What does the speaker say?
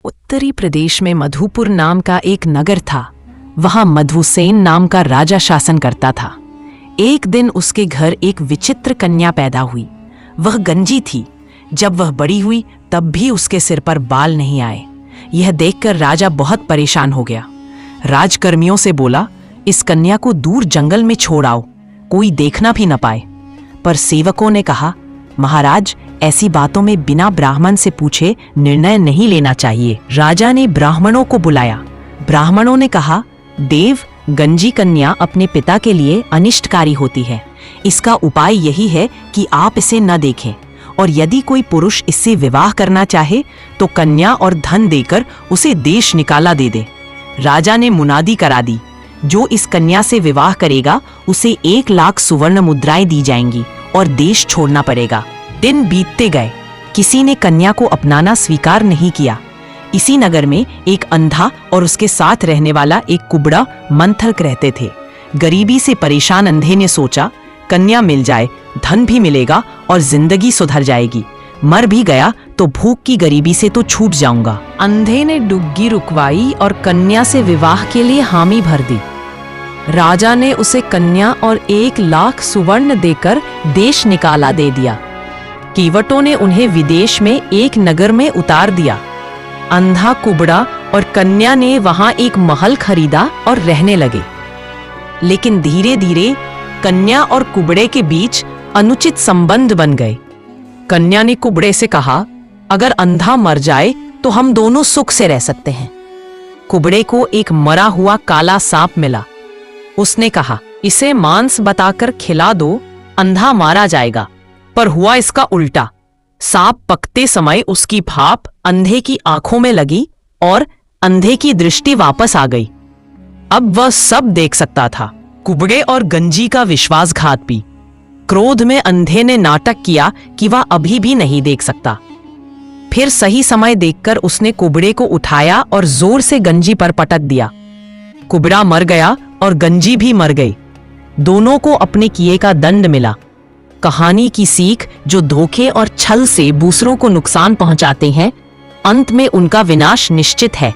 उत्तरी प्रदेश में मधुपुर नाम का एक नगर था। वहां मधुसेन नाम का राजा शासन करता था। एक दिन उसके घर एक विचित्र कन्या पैदा हुई। वह गंजी थी। जब वह बड़ी हुई तब भी उसके सिर पर बाल नहीं आए। यह देखकर राजा बहुत परेशान हो गया। राजकर्मियों से बोला, इस कन्या को दूर जंगल में छोड़ आओ, कोई देखना भी न पाए। पर सेवकों ने कहा, महाराज, ऐसी बातों में बिना ब्राह्मण से पूछे निर्णय नहीं लेना चाहिए। राजा ने ब्राह्मणों को बुलाया। ब्राह्मणों ने कहा, देव, गंजी कन्या अपने पिता के लिए अनिष्टकारी होती है। इसका उपाय यही है कि आप इसे न देखें, और यदि कोई पुरुष इससे विवाह करना चाहे तो कन्या और धन देकर उसे देश निकाला दे दे। राजा ने मुनादी करा दी, जो इस कन्या से विवाह करेगा उसे 1 लाख सुवर्ण मुद्राएं दी जाएंगी और देश छोड़ना पड़ेगा। दिन बीतते गए, किसी ने कन्या को अपनाना स्वीकार नहीं किया। इसी नगर में एक अंधा और उसके साथ रहने वाला एक कुबड़ा मंथरक रहते थे। गरीबी से परेशान अंधे ने सोचा, कन्या मिल जाए, धन भी मिलेगा और जिंदगी सुधर जाएगी। मर भी गया तो भूख की गरीबी से तो छूट जाऊंगा। अंधे ने डुग्गी रुकवाई और कन्या से विवाह के लिए हामी भर दी। राजा ने उसे कन्या और 1 लाख सुवर्ण देकर देश निकाला दे दिया। केवटों ने उन्हें विदेश में एक नगर में उतार दिया। अंधा, कुबड़ा और कन्या ने वहां एक महल खरीदा और रहने लगे। लेकिन धीरे धीरे कन्या और कुबड़े के बीच अनुचित संबंध बन गए। कन्या ने कुबड़े से कहा, अगर अंधा मर जाए तो हम दोनों सुख से रह सकते हैं। कुबड़े को एक मरा हुआ काला सांप मिला। उसने कहा, इसे मांस बताकर खिला दो, अंधा मारा जाएगा। पर हुआ इसका उल्टा। सांप पकते समय उसकी भाप अंधे की आंखों में लगी और अंधे की दृष्टि वापस आ गई। अब वह सब देख सकता था। कुबड़े और गंजी का विश्वासघात भी। क्रोध में अंधे ने नाटक किया कि वह अभी भी नहीं देख सकता। फिर सही समय देखकर उसने कुबड़े को उठाया और जोर से गंजी पर पटक दिया। कुबड़ा मर गया और गंजी भी मर गई। दोनों को अपने किए का दंड मिला। कहानी की सीख, जो धोखे और छल से दूसरों को नुकसान पहुंचाते हैं, अंत में उनका विनाश निश्चित है।